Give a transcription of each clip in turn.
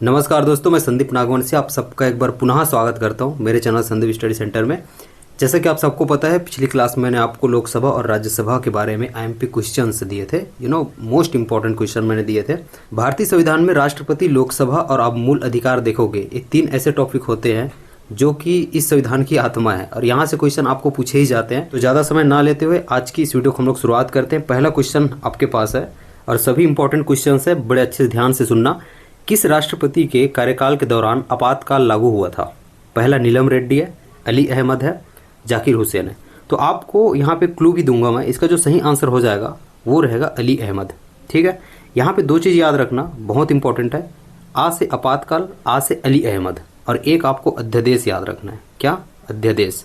नमस्कार दोस्तों, मैं संदीप नागवंशी आप सबका एक बार पुनः स्वागत करता हूं मेरे चैनल संदीप स्टडी सेंटर में। जैसा कि आप सबको पता है, पिछली क्लास में मैंने आपको लोकसभा और राज्यसभा के बारे में आईएमपी क्वेश्चंस दिए थे। मोस्ट इंपॉर्टेंट क्वेश्चन मैंने दिए थे। भारतीय संविधान में राष्ट्रपति, लोकसभा और आप मूल अधिकार देखोगे, ये 3 ऐसे टॉपिक होते हैं जो कि इस संविधान की आत्मा है और यहाँ से क्वेश्चन आपको पूछे ही जाते हैं। तो ज़्यादा समय ना लेते हुए आज की इस वीडियो को हम लोग शुरुआत करते हैं। पहला क्वेश्चन आपके पास है और सभी इंपॉर्टेंट क्वेश्चन है, बड़े अच्छे से ध्यान से सुनना। किस राष्ट्रपति के कार्यकाल के दौरान आपातकाल लागू हुआ था? पहला नीलम रेड्डी है, अली अहमद है, जाकिर हुसैन है। तो आपको यहाँ पे क्लू भी दूंगा मैं, इसका जो सही आंसर हो जाएगा वो रहेगा अली अहमद। ठीक है, यहाँ पे 2 चीज़ याद रखना, बहुत इंपॉर्टेंट है। आ से आपातकाल, आ से अली अहमद, और एक आपको अध्यादेश याद रखना है। क्या? अध्यादेश।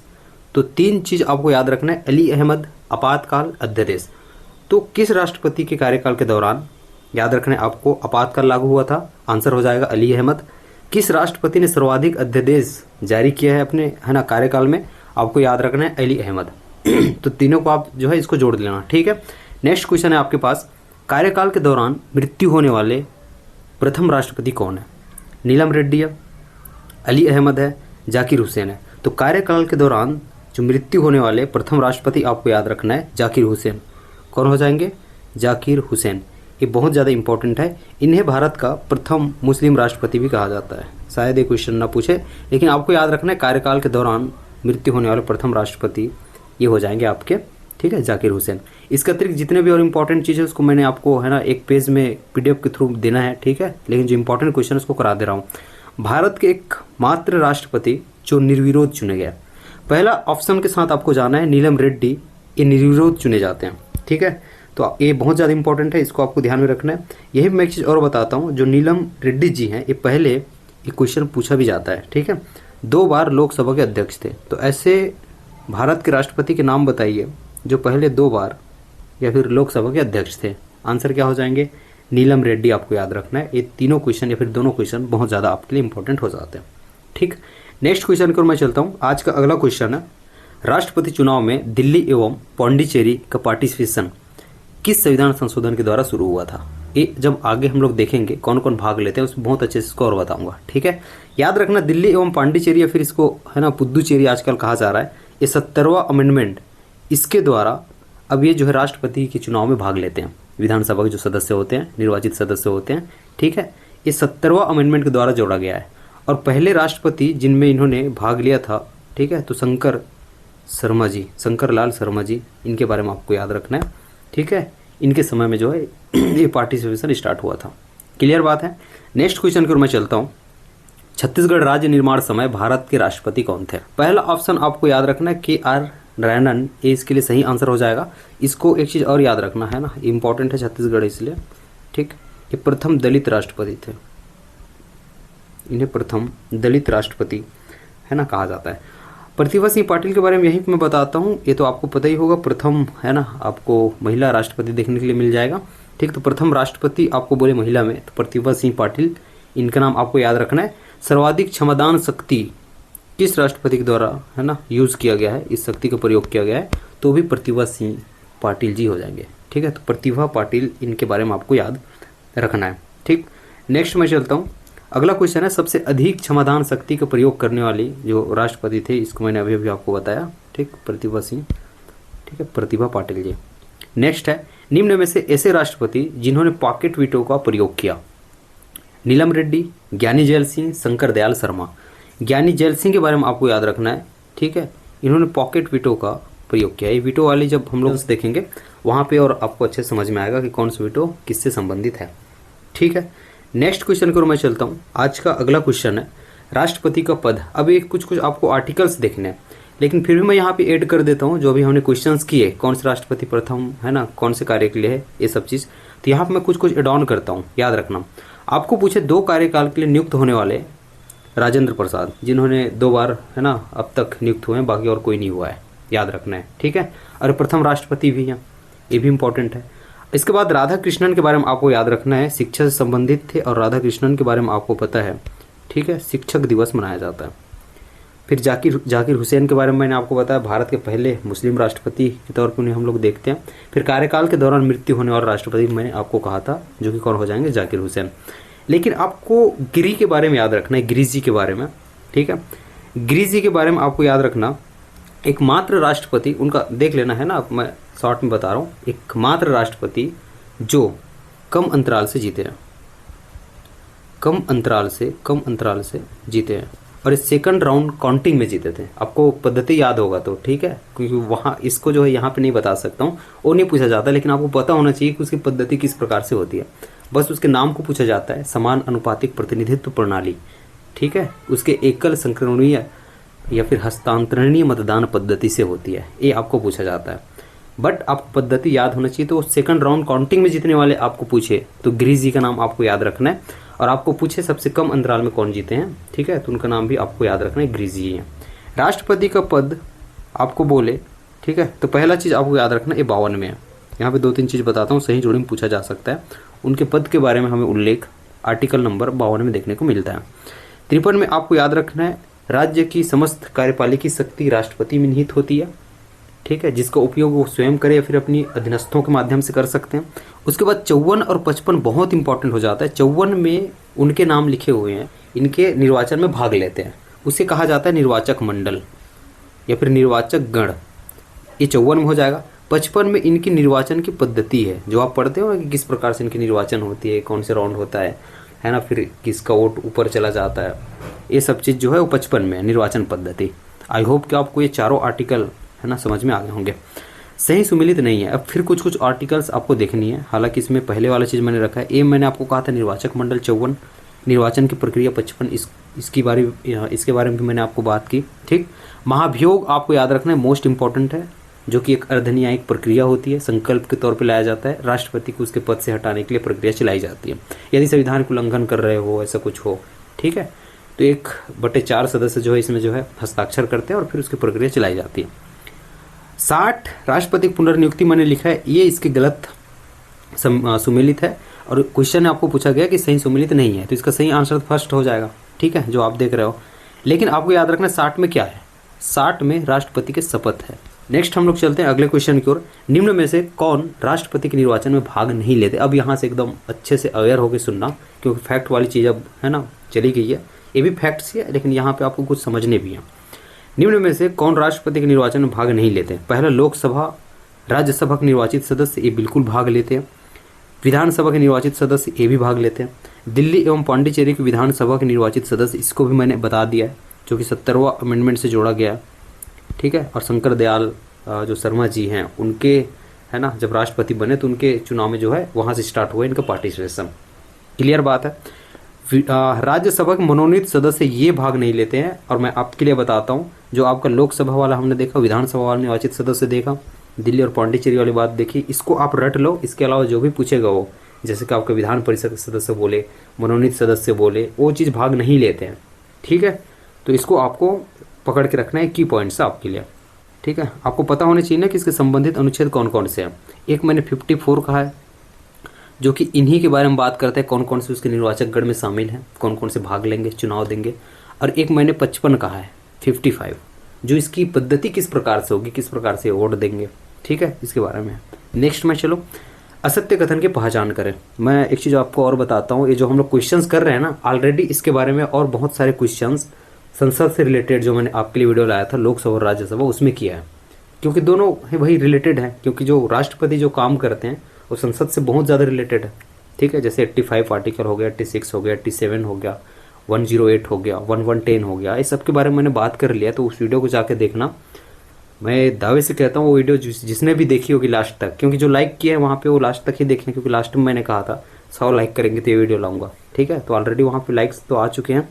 तो 3 चीज़ आपको याद रखना है, अली अहमद, आपातकाल, अध्यादेश। तो किस राष्ट्रपति के कार्यकाल के दौरान याद रखना है आपको आपातकाल लागू हुआ था? आंसर हो जाएगा अली अहमद। किस राष्ट्रपति ने सर्वाधिक अध्यादेश जारी किया है अपने कार्यकाल में? आपको याद रखना है अली अहमद। तो तीनों को आप जो है इसको जोड़ लेना। ठीक है, नेक्स्ट क्वेश्चन है आपके पास, कार्यकाल के दौरान मृत्यु होने वाले प्रथम राष्ट्रपति कौन है? नीलम रेड्डी है, अली अहमद है, जाकिर हुसैन है। तो कार्यकाल के दौरान जो मृत्यु होने वाले प्रथम राष्ट्रपति आपको याद रखना है जाकिर हुसैन। कौन हो जाएंगे? जाकिर हुसैन। ये बहुत ज़्यादा इंपॉर्टेंट है। इन्हें भारत का प्रथम मुस्लिम राष्ट्रपति भी कहा जाता है। शायद ये क्वेश्चन ना पूछे, लेकिन आपको याद रखना है कार्यकाल के दौरान मृत्यु होने वाले प्रथम राष्ट्रपति ये हो जाएंगे आपके, ठीक है, जाकिर हुसैन। इसके अतिरिक्त जितने भी और इम्पोर्टेंट चीज़ है उसको मैंने आपको एक पेज में PDF के थ्रू देना है। ठीक है, लेकिन जो इंपॉर्टेंट क्वेश्चन उसको करा दे रहा हूँ। भारत के एक मात्र राष्ट्रपति जो निर्विरोध चुने गए, पहला ऑप्शन के साथ आपको जाना है नीलम रेड्डी, ये निर्विरोध चुने जाते हैं। ठीक है, तो ये बहुत ज़्यादा इंपॉर्टेंट है, इसको आपको ध्यान में रखना है। यही मैं एक चीज़ और बताता हूँ, जो नीलम रेड्डी जी हैं, ये पहले ये क्वेश्चन पूछा भी जाता है। ठीक है, 2 बार लोकसभा के अध्यक्ष थे। तो ऐसे भारत के राष्ट्रपति के नाम बताइए जो पहले 2 बार या फिर लोकसभा के अध्यक्ष थे। आंसर क्या हो जाएंगे? नीलम रेड्डी आपको याद रखना है। ये तीनों क्वेश्चन या फिर दोनों क्वेश्चन बहुत ज़्यादा आपके लिए इंपॉर्टेंट हो जाते हैं। ठीक, नेक्स्ट क्वेश्चन की ओर मैं चलता हूँ। आज का अगला क्वेश्चन है, राष्ट्रपति चुनाव में दिल्ली एवं पौंडीचेरी का पार्टिसिपेशन किस संविधान संशोधन के द्वारा शुरू हुआ था? ये जब आगे हम लोग देखेंगे कौन कौन भाग लेते हैं उसमें बहुत अच्छे से इसको और बताऊंगा। ठीक है, याद रखना, दिल्ली एवं पांडिचेरी या फिर इसको पुद्दुचेरी आजकल कहा जा रहा है, ये 70वां अमेंडमेंट, इसके द्वारा अब ये जो है राष्ट्रपति के चुनाव में भाग लेते हैं। विधानसभा के जो सदस्य होते हैं, निर्वाचित सदस्य होते हैं। ठीक है, ये 70वां अमेंडमेंट के द्वारा जोड़ा गया है। और पहले राष्ट्रपति जिनमें इन्होंने भाग लिया था, ठीक है, तो शंकर लाल शर्मा जी, इनके बारे में आपको याद रखना है। ठीक है, इनके समय में जो है ये पार्टिसिपेशन स्टार्ट हुआ था। क्लियर बात है। नेक्स्ट क्वेश्चन की ओर मैं चलता हूँ। छत्तीसगढ़ राज्य निर्माण समय भारत के राष्ट्रपति कौन थे? पहला ऑप्शन आपको याद रखना है KR नारायणन, ये इसके लिए सही आंसर हो जाएगा। इसको एक चीज़ और याद रखना है इंपॉर्टेंट है छत्तीसगढ़ इसलिए। ठीक, ये प्रथम दलित राष्ट्रपति थे, इन्हें प्रथम दलित राष्ट्रपति कहा जाता है। प्रतिभा सिंह पाटिल के बारे में यही मैं बताता हूँ, ये तो आपको पता ही होगा, प्रथम आपको महिला राष्ट्रपति देखने के लिए मिल जाएगा। ठीक, तो प्रथम राष्ट्रपति आपको बोले महिला में तो प्रतिभा सिंह पाटिल, इनका नाम आपको याद रखना है। सर्वाधिक क्षमादान शक्ति किस राष्ट्रपति के द्वारा यूज़ किया गया है, इस शक्ति का प्रयोग किया गया है, तो भी प्रतिभा सिंह पाटिल जी हो जाएंगे। ठीक है, तो प्रतिभा पाटिल, इनके बारे में आपको याद रखना है। ठीक, नेक्स्ट मैं चलता हूँ। अगला क्वेश्चन है, सबसे अधिक क्षमादान शक्ति का प्रयोग करने वाली जो राष्ट्रपति थे, इसको मैंने अभी आपको बताया। ठीक, प्रतिभा सिंह, ठीक है, प्रतिभा पाटिल जी। नेक्स्ट है, निम्न में से ऐसे राष्ट्रपति जिन्होंने पॉकेट वीटो का प्रयोग किया? नीलम रेड्डी, ज्ञानी जैल सिंह, शंकर दयाल शर्मा। ज्ञानी जैल सिंह के बारे में आपको याद रखना है। ठीक है, इन्होंने पॉकेट वीटो का प्रयोग किया। ये वीटो वाली जब हम लोग देखेंगे वहाँ पे और आपको अच्छे समझ में आएगा कि कौन सा वीटो किससे संबंधित है। ठीक है, नेक्स्ट क्वेश्चन की ओर मैं चलता हूँ। आज का अगला क्वेश्चन है, राष्ट्रपति का पद। अब एक कुछ आपको आर्टिकल्स देखने हैं, लेकिन फिर भी मैं यहाँ पे ऐड कर देता हूँ जो अभी हमने क्वेश्चंस किए, कौन से राष्ट्रपति प्रथम कौन से कार्य के लिए है, ये सब चीज़। तो यहाँ पे मैं कुछ एड ऑन करता हूँ, याद रखना। आपको पूछे 2 कार्यकाल के लिए नियुक्त होने वाले राजेंद्र प्रसाद, जिन्होंने 2 बार अब तक नियुक्त हुए हैं, बाकी और कोई नहीं हुआ है, याद रखना है। ठीक है, और प्रथम राष्ट्रपति भी हैं, ये भी इंपॉर्टेंट है। इसके बाद राधा कृष्णन के बारे में आपको याद रखना है, शिक्षा से संबंधित थे और राधा कृष्णन के बारे में आपको पता है। ठीक है, शिक्षक दिवस मनाया जाता है। फिर जाकिर हुसैन के बारे में मैंने आपको बताया, भारत के पहले मुस्लिम राष्ट्रपति के तौर पर उन्हें हम लोग देखते हैं। फिर कार्यकाल के दौरान मृत्यु होने वाला राष्ट्रपति मैंने आपको कहा था, जो कि कौन हो जाएंगे? जाकिर हुसैन। लेकिन आपको गिरी के बारे में याद रखना है, गिरीश जी के बारे में, ठीक है। गिरीश जी के बारे में आपको याद रखना, एकमात्र राष्ट्रपति उनका देख लेना है ना, अब मैं शॉर्ट में बता रहा हूँ, एकमात्र राष्ट्रपति जो कम अंतराल से जीते हैं, कम अंतराल से जीते हैं, और इस सेकंड राउंड काउंटिंग में जीते थे। आपको पद्धति याद होगा तो ठीक है, क्योंकि वहाँ इसको जो है यहाँ पे नहीं बता सकता हूँ, वो नहीं पूछा जाता, लेकिन आपको पता होना चाहिए कि उसकी पद्धति किस प्रकार से होती है। बस उसके नाम को पूछा जाता है, समान अनुपातिक प्रतिनिधित्व प्रणाली, ठीक है। उसके एकल संक्रमणीय या फिर हस्तांतरणीय मतदान पद्धति से होती है, ये आपको पूछा जाता है। बट आपको पद्धति याद होना चाहिए। तो सेकंड राउंड काउंटिंग में जीतने वाले आपको पूछे तो गिरीश जी का नाम आपको याद रखना है, और आपको पूछे सबसे कम अंतराल में कौन जीते हैं, ठीक है, तो उनका नाम भी आपको याद रखना है, गिरीश जी हैं। राष्ट्रपति का पद आपको बोले, ठीक है, तो पहला चीज़ आपको याद रखना ये 52 में है। यहाँ पे 2-3 चीज़ बताता हूँ, सही जोड़ी में पूछा जा सकता है। उनके पद के बारे में हमें उल्लेख आर्टिकल नंबर 52 में देखने को मिलता है। 53 में आपको याद रखना है, राज्य की समस्त कार्यपालिकी शक्ति राष्ट्रपति में निहित होती है, ठीक है, जिसका उपयोग वो स्वयं करे या फिर अपनी अधीनस्थों के माध्यम से कर सकते हैं। उसके बाद 54 और 55 बहुत इंपॉर्टेंट हो जाता है। 54 में उनके नाम लिखे हुए हैं, इनके निर्वाचन में भाग लेते हैं, उसे कहा जाता है निर्वाचक मंडल या फिर निर्वाचक गण, ये 54 में हो जाएगा। 55 में इनकी निर्वाचन की पद्धति है, जो आप पढ़ते हो ना कि किस प्रकार से इनकी निर्वाचन होती है, कौन से राउंड होता है ना, फिर किसका वोट ऊपर चला जाता है, ये सब चीज़ जो है वो 55 में है, निर्वाचन पद्धति। आई होप कि आपको ये चारों आर्टिकल है ना समझ में आ गए होंगे। सही सुमिलित नहीं है, अब फिर कुछ कुछ आर्टिकल्स आपको देखनी है, हालांकि इसमें पहले वाला चीज़ मैंने रखा है। ये मैंने आपको कहा था निर्वाचक मंडल 54, निर्वाचन की प्रक्रिया 55, इसके बारे में भी मैंने आपको बात की, ठीक। महाभियोग आपको याद रखना है, मोस्ट इंपॉर्टेंट है, जो कि एक अर्धन्यायिक प्रक्रिया होती है, संकल्प के तौर पर लाया जाता है, राष्ट्रपति को उसके पद से हटाने के लिए प्रक्रिया चलाई जाती है यदि संविधान को उल्लंघन कर रहे हो, ऐसा कुछ हो, ठीक है। तो 1/4 सदस्य जो है इसमें जो है हस्ताक्षर करते हैं और फिर उसकी प्रक्रिया चलाई जाती है। 60 राष्ट्रपति की पुनर्नियुक्ति मैंने लिखा है, ये इसके गलत सुमेलित है, और क्वेश्चन में आपको पूछा गया कि सही सुमेलित नहीं है, तो इसका सही आंसर फर्स्ट हो जाएगा, ठीक है, जो आप देख रहे हो। लेकिन आपको याद रखना 60 में क्या है, 60 में राष्ट्रपति के शपथ है। नेक्स्ट हम लोग चलते हैं अगले क्वेश्चन की ओर। निम्न में से कौन राष्ट्रपति के निर्वाचन में भाग नहीं लेते। अब यहाँ से एकदम अच्छे से अवेयर होकर सुनना, क्योंकि फैक्ट वाली चीज़ अब है ना चली गई है, ये भी फैक्ट्स है, लेकिन यहाँ पे आपको कुछ समझने भी हैं। निम्न में से कौन राष्ट्रपति के निर्वाचन में भाग नहीं लेते। पहला, लोकसभा राज्यसभा के निर्वाचित सदस्य, ये बिल्कुल भाग लेते हैं। विधानसभा के निर्वाचित सदस्य, ये भी भाग लेते हैं। दिल्ली एवं पांडिचेरी की विधानसभा के निर्वाचित सदस्य, इसको भी मैंने बता दिया है, जो कि 70वां अमेंडमेंट से जोड़ा गया है, ठीक है। और शंकर दयाल जो शर्मा जी हैं, उनके है ना जब राष्ट्रपति बने तो उनके चुनाव में जो है वहाँ से स्टार्ट हुआ इनका पार्टिसिपेशन। क्लियर बात है। राज्यसभा के मनोनीत सदस्य ये भाग नहीं लेते हैं, और मैं आपके लिए बताता हूँ, जो आपका लोकसभा वाला हमने देखा, विधानसभा वाला निर्वाचित सदस्य देखा, दिल्ली और पांडिचेरी वाली बात देखी, इसको आप रट लो। इसके अलावा जो भी पूछेगा वो, जैसे कि आपके विधान परिषद के सदस्य बोले, मनोनीत सदस्य बोले, वो चीज़ भाग नहीं लेते हैं, ठीक है। तो इसको आपको पकड़ के रखना है, की पॉइंट्स आपके लिए, ठीक है। आपको पता होना चाहिए ना कि इसके संबंधित अनुच्छेद कौन कौन से हैं। एक मैंने 54 कहा है, जो कि इन्हीं के बारे में बात करते हैं, कौन कौन से उसके निर्वाचक गण में शामिल हैं, कौन कौन से भाग लेंगे, चुनाव देंगे। और एक मैंने 55 कहा है, 55, जो इसकी पद्धति किस प्रकार से होगी, किस प्रकार से वोट देंगे, ठीक है, इसके बारे में। नेक्स्ट में चलो, असत्य कथन की पहचान करें। मैं एक चीज़ आपको और बताता हूँ, ये जो हम लोग क्वेश्चंस कर रहे हैं ना, ऑलरेडी इसके बारे में और बहुत सारे क्वेश्चंस संसद से रिलेटेड जो मैंने आपके लिए वीडियो लाया था, लोकसभा और राज्यसभा, उसमें किया है, क्योंकि दोनों है वही रिलेटेड है, क्योंकि जो राष्ट्रपति जो काम करते हैं वो संसद से बहुत ज़्यादा रिलेटेड है, ठीक है। जैसे 85 आर्टिकल हो गया, 86 हो गया, 87 हो गया, 108 हो गया, 1110 हो गया, इस सब के बारे में मैंने बात कर लिया, तो उस वीडियो को जाके देखना। मैं दावे से कहता हूँ वो वीडियो जिसने भी देखी होगी लास्ट तक, क्योंकि जो लाइक किया है वहाँ पे वो लास्ट तक ही देखें, क्योंकि लास्ट में मैंने कहा था 100 लाइक करेंगे तो ये वीडियो लाऊंगा, ठीक है। तो ऑलरेडी वहाँ पे लाइक्स तो आ चुके हैं,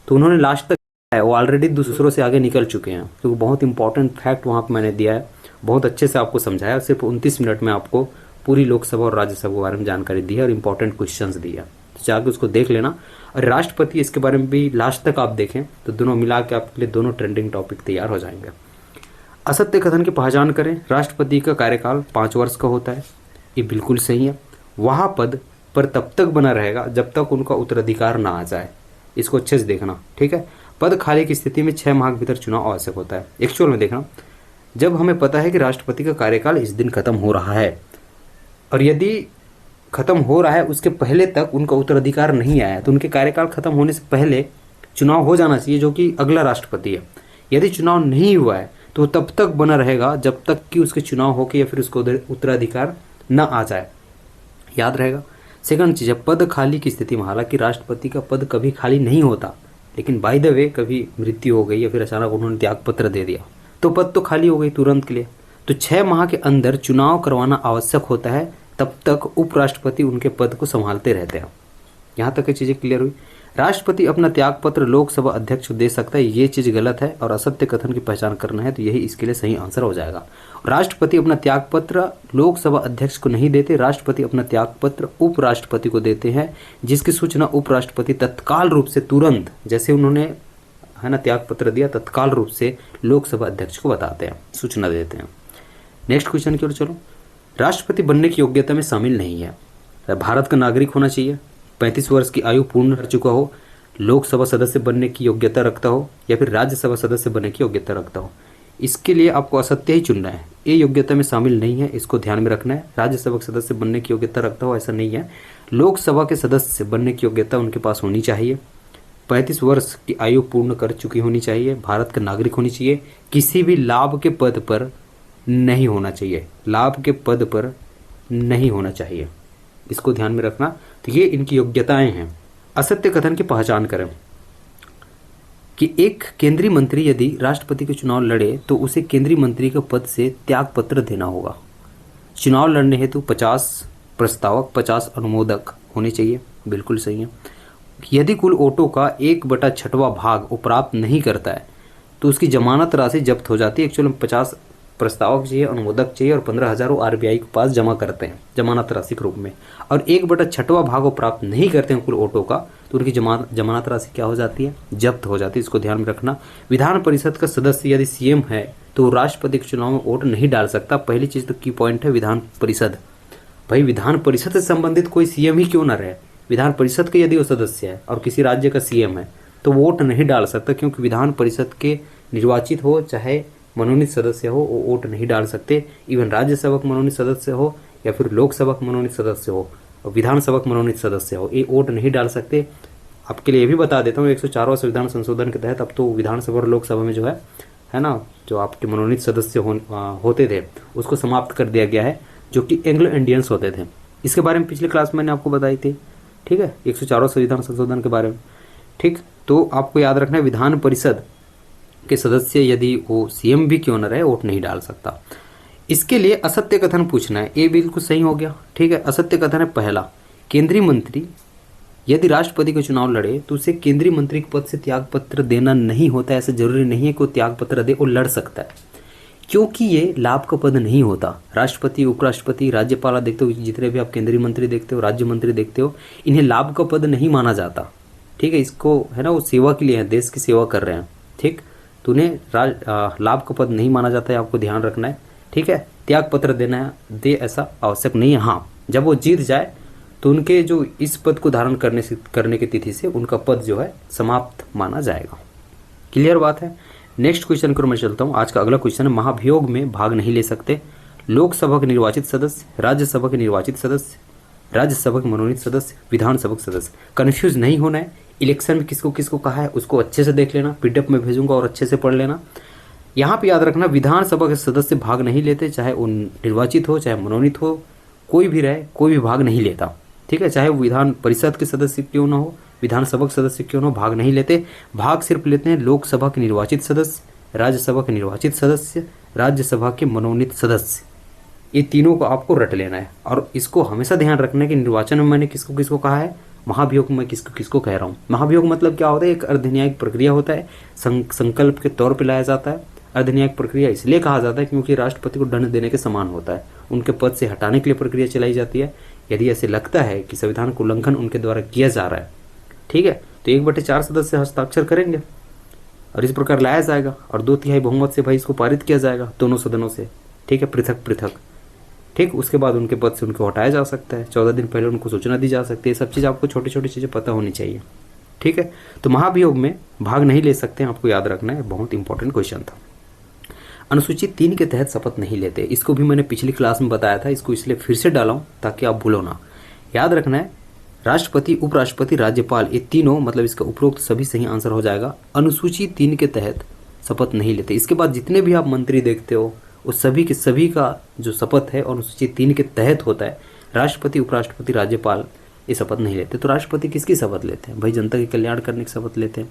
तो उन्होंने लास्ट तक है, वो ऑलरेडी दूसरों से आगे निकल चुके हैं, क्योंकि बहुत इंपॉर्टेंट फैक्ट वहाँ पे मैंने दिया है, बहुत अच्छे से आपको समझाया। सिर्फ 29 मिनट में आपको पूरी लोकसभा और राज्यसभा के बारे में जानकारी दी है और इंपॉर्टेंट क्वेश्चंस दिया, तो जाके उसको देख लेना। और राष्ट्रपति इसके बारे में भी लास्ट तक आप देखें, तो दोनों मिला के आपके लिए दोनों ट्रेंडिंग टॉपिक तैयार हो जाएंगे। असत्य कथन की पहचान करें। राष्ट्रपति का कार्यकाल 5 वर्ष का होता है, ये बिल्कुल सही है। वह पद पर तब तक बना रहेगा जब तक उनका उत्तराधिकार ना आ जाए, इसको अच्छे से देखना, ठीक है। पद खाली की स्थिति में 6 माह के भीतर चुनाव आवश्यक होता है। एक्चुअल में देखना, जब हमें पता है कि राष्ट्रपति का कार्यकाल इस दिन खत्म हो रहा है, और यदि खत्म हो रहा है उसके पहले तक उनका उत्तराधिकार नहीं आया, तो उनके कार्यकाल खत्म होने से पहले चुनाव हो जाना चाहिए, जो कि अगला राष्ट्रपति है। यदि चुनाव नहीं हुआ है तो तब तक बना रहेगा जब तक कि उसके चुनाव होके या फिर उसको उत्तराधिकार न आ जाए, याद रहेगा। सेकंड चीज़ है पद खाली की स्थिति में। हालांकि राष्ट्रपति का पद कभी खाली नहीं होता, लेकिन बाय द वे कभी मृत्यु हो गई या फिर अचानक उन्होंने त्यागपत्र दे दिया तो पद तो खाली हो गई तुरंत के लिए। तो 6 माह के अंदर चुनाव करवाना आवश्यक होता है, तब तक उपराष्ट्रपति उनके पद को संभालते रहते हैं। यहाँ तक ये चीज़ें क्लियर हुई। राष्ट्रपति अपना त्यागपत्र लोकसभा अध्यक्ष को दे सकता है, ये चीज़ गलत है और असत्य कथन की पहचान करना है, तो यही इसके लिए सही आंसर हो जाएगा। राष्ट्रपति अपना त्यागपत्र लोकसभा अध्यक्ष को नहीं देते, राष्ट्रपति अपना त्यागपत्र उपराष्ट्रपति को देते हैं, जिसकी सूचना उपराष्ट्रपति तत्काल रूप से तुरंत, जैसे उन्होंने है ना त्यागपत्र दिया, तत्काल रूप से लोकसभा अध्यक्ष को बताते हैं, सूचना देते हैं। नेक्स्ट क्वेश्चन की ओर चलो। राष्ट्रपति बनने की योग्यता में शामिल नहीं है भारत का नागरिक होना चाहिए, 35 वर्ष की आयु पूर्ण कर चुका हो, लोकसभा सदस्य बनने की योग्यता रखता हो, या फिर राज्यसभा सदस्य बनने की योग्यता रखता हो। इसके लिए आपको असत्य ही चुनना है। ये योग्यता में शामिल नहीं है, इसको ध्यान में रखना है। राज्यसभा सदस्य बनने की योग्यता रखता हो, ऐसा नहीं है। लोकसभा के सदस्य बनने की योग्यता उनके पास होनी चाहिए, 35 वर्ष की आयु पूर्ण कर चुकी होनी चाहिए, भारत का नागरिक होनी चाहिए, किसी भी लाभ के पद पर नहीं होना चाहिए, लाभ के पद पर नहीं होना चाहिए, इसको ध्यान में रखना। तो ये इनकी योग्यताएं हैं। असत्य कथन की पहचान करें कि एक केंद्रीय मंत्री यदि राष्ट्रपति के चुनाव लड़े तो उसे केंद्रीय मंत्री के पद से त्यागपत्र देना होगा। चुनाव लड़ने हेतु 50 प्रस्तावक 50 अनुमोदक होने चाहिए, बिल्कुल सही है। यदि कुल वोटों का 1/6वां भाग वो प्राप्त नहीं करता है तो उसकी जमानत राशि जब्त हो जाती है। एक्चुअली 50 प्रस्तावक चाहिए, अनुमोदक चाहिए और 15,000 आरबीआई के पास जमा करते हैं जमानत राशि के रूप में, और 1/6वां भाग वो प्राप्त नहीं करते हैं कुल वोटों का, तो उनकी जमानत राशि क्या हो जाती है, जब्त हो जाती है। इसको ध्यान में रखना। विधान परिषद का सदस्य यदि सीएम है तो राष्ट्रपति के चुनाव में वोट नहीं डाल सकता। पहली चीज तो की पॉइंट है विधान परिषद। भाई विधान परिषद से संबंधित कोई सीएम ही क्यों ना रहे, विधान परिषद के यदि वो सदस्य है और किसी राज्य का सीएम है तो वोट नहीं डाल सकता, क्योंकि विधान परिषद के निर्वाचित हो चाहे मनोनीत सदस्य हो वो वोट नहीं डाल सकते। इवन राज्यसभा का मनोनीत सदस्य हो या फिर लोकसभा का मनोनीत सदस्य हो और विधानसभा का मनोनीत सदस्य हो, ये वोट नहीं डाल सकते। आपके लिए ये भी बता देता हूँ 104वां संविधान संशोधन के तहत अब तो विधानसभा और लोकसभा में जो है ना, जो आपके मनोनीत सदस्य होते थे उसको समाप्त कर दिया गया है, जो कि एंग्लो इंडियंस होते थे। इसके बारे में पिछले क्लास मैंने आपको बताई थी, ठीक है, 104वां संविधान संशोधन के बारे में। ठीक, तो आपको याद रखना है विधान परिषद के सदस्य यदि वो सीएम भी क्यों न रहे वोट नहीं डाल सकता। इसके लिए असत्य कथन पूछना है, ये बिल्कुल सही हो गया। ठीक है, असत्य कथन है पहला, केंद्रीय मंत्री यदि राष्ट्रपति का चुनाव लड़े तो उसे केंद्रीय मंत्री के पद से त्यागपत्र देना नहीं होता है। ऐसा जरूरी नहीं है कि वो त्यागपत्र दे, वो लड़ सकता है, क्योंकि ये लाभ का पद नहीं होता। राष्ट्रपति, उपराष्ट्रपति, राज्यपाल देखते हो, जितने भी आप केंद्रीय मंत्री देखते हो, राज्य मंत्री देखते हो, इन्हें लाभ का पद नहीं माना जाता। ठीक है, इसको है ना वो सेवा के लिए है, देश की सेवा कर रहे हैं। ठीक, तो उन्हें लाभ का पद नहीं माना जाता है, आपको ध्यान रखना है। ठीक है, त्याग पत्र देना है दे ऐसा आवश्यक नहीं है। हाँ, जब वो जीत जाए तो उनके जो इस पद को धारण करने की तिथि से उनका पद जो है समाप्त माना जाएगा। क्लियर बात है। नेक्स्ट क्वेश्चन को मैं चलता हूँ। आज का अगला क्वेश्चन है, महाभियोग में भाग नहीं ले सकते लोकसभा के निर्वाचित सदस्य, राज्यसभा के निर्वाचित सदस्य, राज्यसभा के मनोनीत सदस्य, विधानसभा के सदस्य। कन्फ्यूज नहीं होना है। इलेक्शन में किसको किसको कहा है उसको अच्छे से देख लेना, पीडीएफ में भेजूंगा और अच्छे से पढ़ लेना। यहाँ पे याद रखना विधानसभा के सदस्य भाग नहीं लेते, चाहे वो निर्वाचित हो चाहे मनोनीत हो, कोई भी रहे, कोई भी भाग नहीं लेता। ठीक है, चाहे वो विधान परिषद के सदस्य क्यों ना हो, विधानसभा के सदस्य क्यों ना हो, भाग नहीं लेते। भाग सिर्फ लेते हैं लोकसभा के निर्वाचित सदस्य, राज्यसभा के निर्वाचित सदस्य, राज्यसभा के मनोनीत सदस्य। ये तीनों को आपको रट लेना है और इसको हमेशा ध्यान रखना है कि निर्वाचन में मैंने किसको किसको कहा है, महाभियोग में किसको किसको कह रहा हूँ। महाभियोग मतलब क्या होता है, एक अर्धन्यायिक प्रक्रिया होता है, संकल्प के तौर पर लाया जाता है। अर्धन्यायिक प्रक्रिया इसलिए कहा जाता है क्योंकि राष्ट्रपति को दंड देने के समान होता है, उनके पद से हटाने के लिए प्रक्रिया चलाई जाती है। यदि ऐसे लगता है कि संविधान का उल्लंघन उनके द्वारा किया जा रहा है, ठीक है, तो 1/4 सदस्य हस्ताक्षर करेंगे और इस प्रकार लाया जाएगा और 2/3 बहुमत से भाई इसको पारित किया जाएगा दोनों सदनों से। ठीक है, पृथक पृथक। ठीक, उसके बाद उनके पद से उनको हटाया जा सकता है, 14 दिन पहले उनको सूचना दी जा सकती है। सब चीज़ आपको छोटी छोटी चीज़ें पता होनी चाहिए। ठीक है, तो महाभियोग में भाग नहीं ले सकते हैं, आपको याद रखना है, बहुत इंपॉर्टेंट क्वेश्चन था। अनुसूची 3 के तहत शपथ नहीं लेते, इसको भी मैंने पिछली क्लास में बताया था, इसको इसलिए फिर से डाला हूँ ताकि आप भूलो ना। याद रखना है राष्ट्रपति, उपराष्ट्रपति, राज्यपाल, ये तीनों मतलब इसका उपरोक्त सभी सही आंसर हो जाएगा। अनुसूची 3 के तहत शपथ नहीं लेते। इसके बाद जितने भी आप मंत्री देखते हो उस सभी के सभी का जो शपथ है अनुसूची 3 के तहत होता है। राष्ट्रपति, उपराष्ट्रपति, राज्यपाल ये शपथ नहीं लेते। तो राष्ट्रपति किसकी शपथ लेते हैं भाई? जनता के कल्याण करने की शपथ लेते हैं,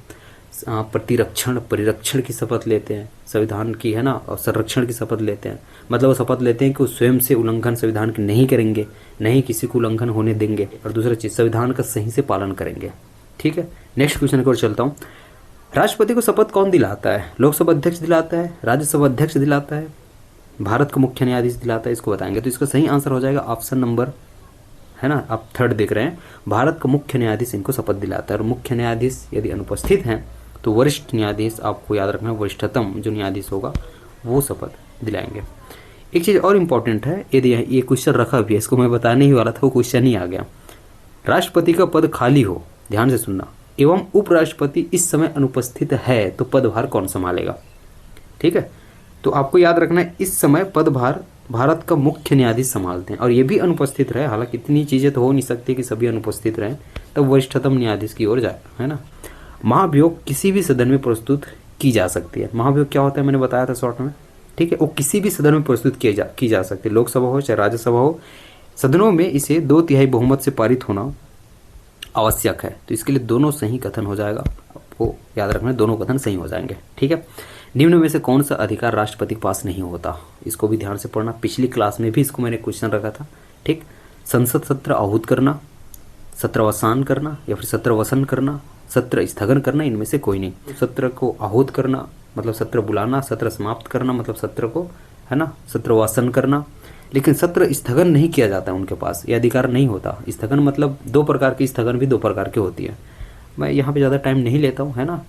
प्रतिरक्षण परिरक्षण की शपथ लेते हैं, संविधान की है ना, और संरक्षण की शपथ लेते हैं। मतलब वो शपथ लेते हैं कि वो स्वयं से उल्लंघन संविधान की नहीं करेंगे, नहीं किसी को उल्लंघन होने देंगे, और दूसरा चीज संविधान का सही से पालन करेंगे। ठीक है, नेक्स्ट क्वेश्चन की ओर चलता हूँ। राष्ट्रपति को शपथ कौन दिलाता है? लोकसभा अध्यक्ष दिलाता है, राज्यसभा अध्यक्ष दिलाता है, भारत का मुख्य न्यायाधीश दिलाता है? इसको बताएंगे। तो इसका सही आंसर हो जाएगा ऑप्शन नंबर, है ना, आप 3 देख रहे हैं, भारत का मुख्य न्यायाधीश इनको शपथ दिलाता है। और मुख्य न्यायाधीश यदि अनुपस्थित हैं तो वरिष्ठ न्यायाधीश, आपको याद रखना वरिष्ठतम जो न्यायाधीश होगा वो शपथ दिलाएंगे। एक चीज़ और इम्पॉर्टेंट है, यदि ये क्वेश्चन रखा भी है, इसको मैं बताने ही वाला था, वो क्वेश्चन ही आ गया। राष्ट्रपति का पद खाली हो, ध्यान से सुनना, एवं उपराष्ट्रपति इस समय अनुपस्थित है तो पदभार कौन संभालेगा? ठीक है, तो आपको याद रखना है इस समय पदभार भारत का मुख्य न्यायाधीश संभालते हैं, और ये भी अनुपस्थित रहे। हालांकि इतनी चीज़ें तो हो नहीं सकती कि सभी अनुपस्थित रहें, तब वरिष्ठतम न्यायाधीश की ओर जाए, है ना। महाभियोग किसी भी सदन में प्रस्तुत की जा सकती है। महाभियोग क्या होता है मैंने बताया था शॉर्ट में। ठीक है, वो किसी भी सदन में प्रस्तुत की जा सकती है, लोकसभा हो चाहे राज्यसभा हो। सदनों में इसे 2/3 बहुमत से पारित होना आवश्यक है। तो इसके लिए दोनों सही कथन हो जाएगा, आपको याद रखना है, दोनों कथन सही हो जाएंगे। ठीक है, निम्न में से कौन सा अधिकार राष्ट्रपति के पास नहीं होता? इसको भी ध्यान से पढ़ना, पिछली क्लास में भी इसको मैंने क्वेश्चन रखा था। ठीक, संसद सत्र आहूत करना, सत्रवसान करना, या फिर सत्रवसन करना, सत्र स्थगन करना, इनमें से कोई नहीं। सत्र को आहूत करना मतलब सत्र बुलाना, सत्र समाप्त करना मतलब सत्र को, है ना, सत्रवासन करना। लेकिन सत्र स्थगन नहीं किया जाता है, उनके पास ये अधिकार नहीं होता। स्थगन मतलब 2 प्रकार की स्थगन भी 2 प्रकार की होती है। मैं यहाँ पे ज़्यादा टाइम नहीं लेता हूँ, है ना,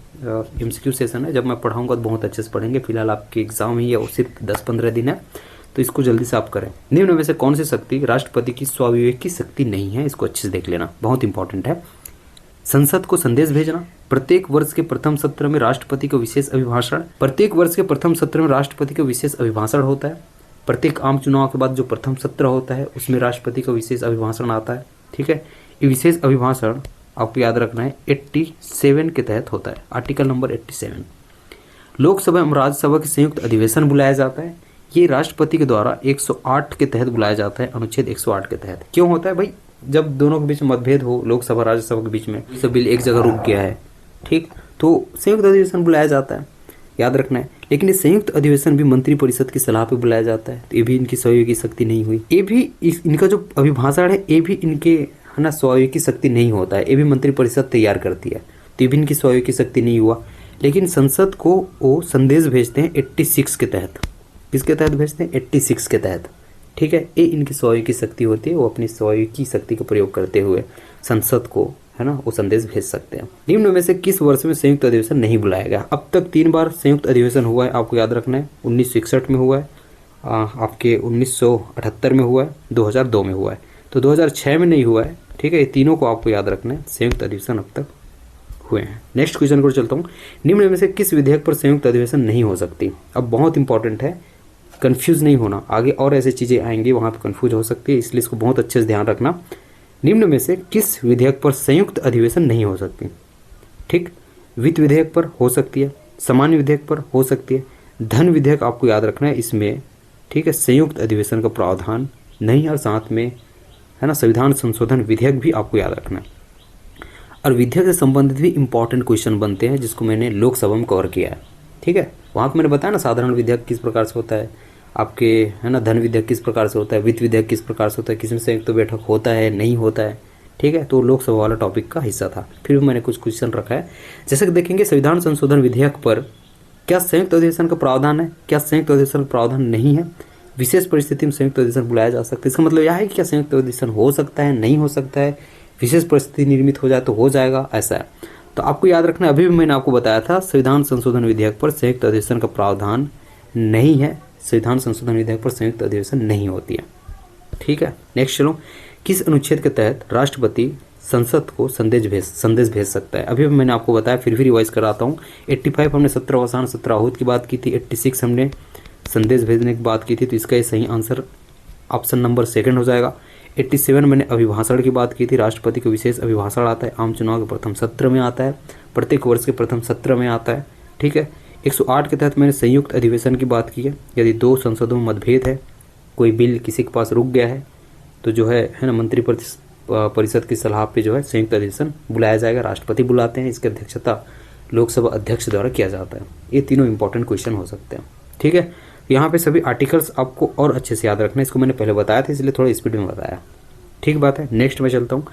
MCQ सेशन है, जब मैं पढ़ाऊँगा तो बहुत अच्छे से पढ़ेंगे। फिलहाल आपके एग्जाम ही है और सिर्फ 10-15 दिन है, तो इसको जल्दी से आप करें। निम्न में से कौन सी शक्ति राष्ट्रपति की स्वाविवेक की शक्ति नहीं है? इसको अच्छे से देख लेना, बहुत इंपॉर्टेंट है। संसद को संदेश भेजना, प्रत्येक वर्ष के प्रथम सत्र में राष्ट्रपति का विशेष अभिभाषण, प्रत्येक वर्ष के प्रथम सत्र में राष्ट्रपति का विशेष अभिभाषण होता है। प्रत्येक आम चुनाव के बाद जो प्रथम सत्र होता है उसमें राष्ट्रपति का विशेष अभिभाषण आता है। ठीक है, ये विशेष अभिभाषण आपको याद रखना है 87 के तहत होता है, आर्टिकल नंबर 87। लोकसभा एवं राज्यसभा के संयुक्त अधिवेशन बुलाया जाता है, ये राष्ट्रपति के द्वारा 108 के तहत बुलाया जाता है, अनुच्छेद 108 के तहत। क्यों होता है भाई? जब दोनों के बीच में मतभेद हो, लोकसभा राज्यसभा के बीच में, सब बिल एक जगह रुक गया है, ठीक, तो संयुक्त अधिवेशन बुलाया जाता है, याद रखना है। लेकिन ये संयुक्त अधिवेशन भी मंत्रिपरिषद की सलाह पे बुलाया जाता है, तो ये भी इनकी सहयोगी शक्ति नहीं हुई। ये भी इनका जो अभिभाषण है ये भी इनके, है ना, सहयोगी शक्ति नहीं होता है, ये भी मंत्रिपरिषद तैयार करती है, तो ये भी इनकी सहयोगी शक्ति नहीं हुआ। लेकिन संसद को वो संदेश भेजते हैं 86 के तहत। किसके तहत भेजते हैं? 86 के तहत। ठीक है, ये इनकी सहयोगी शक्ति होती है, वो अपनी सहयोगी शक्ति का प्रयोग करते हुए संसद को, है ना, वो संदेश भेज सकते हैं। निम्न में से किस वर्ष में संयुक्त अधिवेशन नहीं बुलाया गया? अब तक 3 बार संयुक्त अधिवेशन हुआ है, आपको याद रखना है। 1961 में हुआ है, आपके 1978 में हुआ है, 2002 में हुआ है, तो 2006 में नहीं हुआ है। ठीक है, ये तीनों को आपको याद रखना है, संयुक्त अधिवेशन अब तक हुए हैं। नेक्स्ट क्वेश्चन को चलता हूँ। निम्न में से किस विधेयक पर संयुक्त अधिवेशन नहीं हो सकती? अब बहुत इंपॉर्टेंट है, कंफ्यूज नहीं होना, आगे और ऐसी चीजें आएंगी वहां पे कंफ्यूज हो सकती है, इसलिए इसको बहुत अच्छे से ध्यान रखना। निम्न में से किस विधेयक पर संयुक्त अधिवेशन नहीं हो सकती? ठीक, वित्त विधेयक पर हो सकती है, सामान्य विधेयक पर हो सकती है, धन विधेयक आपको याद रखना है, इसमें ठीक है संयुक्त अधिवेशन का प्रावधान नहीं, और साथ में, है ना, संविधान संशोधन विधेयक भी आपको याद रखना है। और विधेयक से संबंधित भी इंपॉर्टेंट क्वेश्चन बनते हैं, जिसको मैंने लोकसभा में कवर किया है। ठीक है, वहाँ पर मैंने बताया ना, साधारण विधेयक किस प्रकार से होता है आपके, है ना, धन विधेयक किस प्रकार से होता है, वित्त विधेयक किस प्रकार से होता है, किसमें संयुक्त बैठक होता है नहीं होता है। ठीक है, तो लोकसभा वाला टॉपिक का हिस्सा था, फिर भी मैंने कुछ क्वेश्चन रखा है। जैसे कि देखेंगे संविधान संशोधन विधेयक पर क्या संयुक्त अधिवेशन का प्रावधान है, क्या संयुक्त अधिवेशन का प्रावधान नहीं है, विशेष परिस्थिति में संयुक्त अधिवेशन बुलाया जा सकता है। इसका मतलब यह है कि क्या संयुक्त अधिवेशन हो सकता है, नहीं हो सकता है, विशेष परिस्थिति निर्मित हो जाए तो हो जाएगा, ऐसा है। तो आपको याद रखना, अभी भी मैंने आपको बताया था संविधान संशोधन विधेयक पर संयुक्त अधिवेशन का प्रावधान नहीं है, संविधान संशोधन विधेयक पर संयुक्त अधिवेशन नहीं होती है। ठीक है, नेक्स्ट चलो, किस अनुच्छेद के तहत राष्ट्रपति संसद को संदेश भेज सकता है? अभी भी मैंने आपको बताया, फिर भी रिवाइज कराता हूँ। 85 हमने सत्रवसान सत्राहूत की बात की थी, 86 हमने संदेश भेजने की बात की थी, तो इसका ये सही आंसर ऑप्शन नंबर 2 हो जाएगा। 87 मैंने अभिभाषण की बात की थी। राष्ट्रपति को विशेष अभिभाषण आता है, आम चुनाव के प्रथम सत्र में आता है, प्रत्येक वर्ष के प्रथम सत्र में आता है। ठीक है। 108 के तहत मैंने संयुक्त अधिवेशन की बात की है। यदि दो संसदों में मतभेद है, कोई बिल किसी के पास रुक गया है, तो जो है ना मंत्री परिषद की सलाह पे जो है संयुक्त अधिवेशन बुलाया जाएगा। राष्ट्रपति बुलाते हैं, इसकी अध्यक्षता लोकसभा अध्यक्ष द्वारा किया जाता है। ये तीनों इंपॉर्टेंट क्वेश्चन हो सकते हैं। ठीक है। यहाँ पे सभी आर्टिकल्स आपको और अच्छे से याद रखना है, इसको मैंने पहले बताया था इसलिए थोड़ा स्पीड में बताया। ठीक बात है। नेक्स्ट मैं चलता हूँ।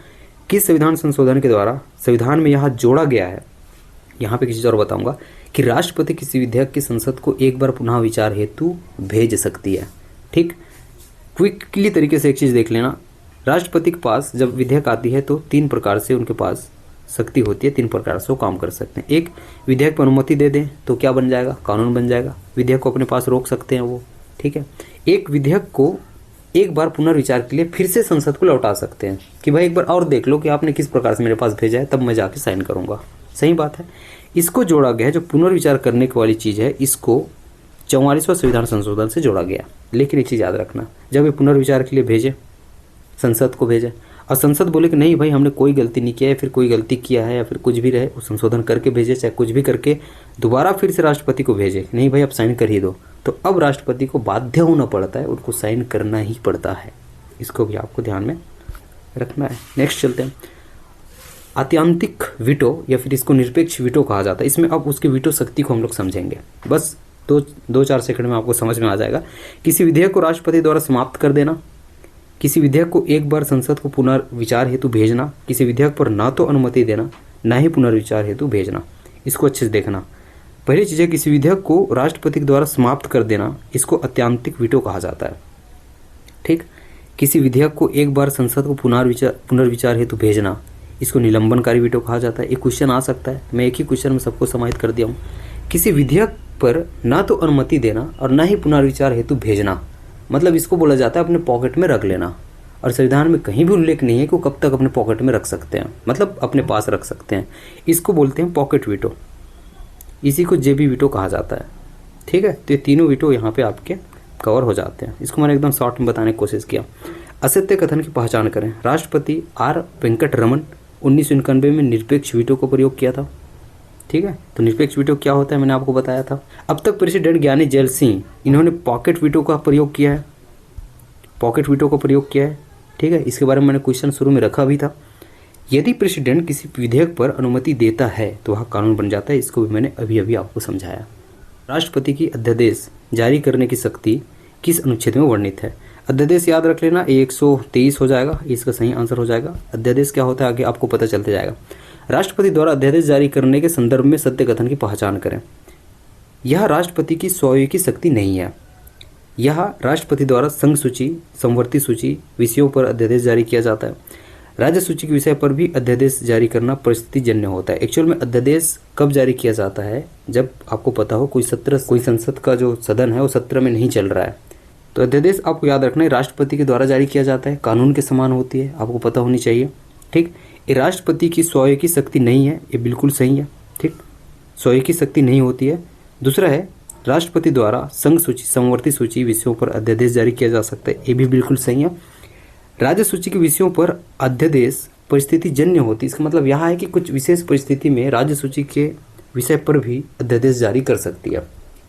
किस संविधान संशोधन के द्वारा संविधान में यहाँ जोड़ा गया है, यहाँ पे किसी चीज़ और बताऊंगा कि राष्ट्रपति किसी विधेयक की संसद को एक बार पुनः विचार हेतु भेज सकती है। ठीक। क्विकली तरीके से एक चीज़ देख लेना, राष्ट्रपति के पास जब विधेयक आती है तो 3 प्रकार से उनके पास शक्ति होती है, 3 प्रकार से वो काम कर सकते हैं। एक, विधेयक पर अनुमति दे दें तो क्या बन जाएगा, कानून बन जाएगा। विधेयक को अपने पास रोक सकते हैं वो। ठीक है। एक, विधेयक को एक बार पुनर्विचार के लिए फिर से संसद को लौटा सकते हैं कि भाई एक बार और देख लो कि आपने किस प्रकार से मेरे पास भेजा है, तब मैं जाके साइन करूंगा। सही बात है। इसको जोड़ा गया है, जो पुनर्विचार करने वाली चीज़ है, इसको 44वां संविधान संशोधन से जोड़ा गया। लेकिन एक चीज़ याद रखना, जब ये पुनर्विचार के लिए भेजे, संसद को भेजे, और संसद बोले कि नहीं भाई हमने कोई गलती नहीं किया है, फिर कोई गलती किया है या फिर कुछ भी रहे, वो संशोधन करके भेजे, चाहे कुछ भी करके दोबारा फिर से राष्ट्रपति को भेजे, नहीं भाई आप साइन कर ही दो, तो अब राष्ट्रपति को बाध्य होना पड़ता है, उनको साइन करना ही पड़ता है। इसको भी आपको ध्यान में रखना है। नेक्स्ट चलते हैं। आत्यांतिक वीटो या फिर इसको निरपेक्ष वीटो कहा जाता है। इसमें अब उसके वीटो शक्ति को हम लोग समझेंगे। बस 2-4 सेकंड में आपको समझ में आ जाएगा। किसी विधेयक को राष्ट्रपति द्वारा समाप्त कर देना, किसी विधेयक को एक बार संसद को पुनर्विचार हेतु भेजना, किसी विधेयक पर ना तो अनुमति देना ना ही पुनर्विचार हेतु भेजना। इसको अच्छे से देखना। पहली चीज़ है, किसी विधेयक को राष्ट्रपति के द्वारा समाप्त कर देना, इसको आत्यांतिक वीटो कहा जाता है। ठीक। किसी विधेयक को एक बार संसद को पुनर्विचार हेतु भेजना, इसको निलंबनकारी वीटो कहा जाता है। एक क्वेश्चन आ सकता है, मैं एक ही क्वेश्चन में सबको समाहित कर दिया हूँ। किसी विधेयक पर ना तो अनुमति देना और ना ही पुनर्विचार हेतु भेजना, मतलब इसको बोला जाता है अपने पॉकेट में रख लेना। और संविधान में कहीं भी उल्लेख नहीं है कि वो कब तक अपने पॉकेट में रख सकते हैं, मतलब अपने पास रख सकते हैं। इसको बोलते हैं पॉकेट वीटो, इसी को जेबी वीटो कहा जाता है। ठीक है। तो ये तीनों वीटो यहाँ पे आपके कवर हो जाते हैं। इसको मैंने एकदम शॉर्ट में बताने की कोशिश किया। असत्य कथन की पहचान करें। राष्ट्रपति आर वेंकट रमन 1991 में निरपेक्ष वीटो को प्रयोग किया था। ठीक है। तो निरपेक्ष वीटो क्या होता है मैंने आपको बताया था। अब तक प्रेसिडेंट ज्ञानी जैल सिंह, इन्होंने पॉकेट वीटो का प्रयोग किया है, पॉकेट वीटो का प्रयोग किया है। ठीक है। इसके बारे में मैंने क्वेश्चन शुरू में रखा भी था। यदि प्रेसिडेंट किसी विधेयक पर अनुमति देता है तो वह कानून बन जाता है। इसको भी मैंने अभी आपको समझाया। राष्ट्रपति की अध्यादेश जारी करने की शक्ति किस अनुच्छेद में वर्णित है। अध्यादेश याद रख लेना, 123 हो जाएगा, इसका सही आंसर हो जाएगा। अध्यादेश क्या होता है आगे आपको पता चलते जाएगा। राष्ट्रपति द्वारा अध्यादेश जारी करने के संदर्भ में सत्य कथन की पहचान करें। यह राष्ट्रपति की स्वयं की शक्ति नहीं है। यह राष्ट्रपति द्वारा संघ सूची, समवर्ती सूची विषयों पर अध्यादेश जारी किया जाता है। राज्य सूची के विषय पर भी अध्यादेश जारी करना परिस्थिति जन्य होता है। एक्चुअल में अध्यादेश कब जारी किया जाता है, जब आपको पता हो कोई संसद का जो सदन है वो सत्र में नहीं चल रहा है, तो अध्यादेश आपको याद रखना है राष्ट्रपति के द्वारा जारी किया जाता है, कानून के समान होती है, आपको पता होनी चाहिए। ठीक। ये राष्ट्रपति की स्वयं की शक्ति नहीं है, ये बिल्कुल सही है। ठीक। स्वयं की शक्ति नहीं होती है। दूसरा है, राष्ट्रपति द्वारा संघ सूची, समवर्ती सूची विषयों पर अध्यादेश जारी किया जा सकता है, ये भी बिल्कुल सही है। राज्य सूची के विषयों पर अध्यादेश परिस्थिति जन्य होती है। इसका मतलब यहाँ है कि कुछ विशेष परिस्थिति में राज्य सूची के विषय पर भी अध्यादेश जारी कर सकती है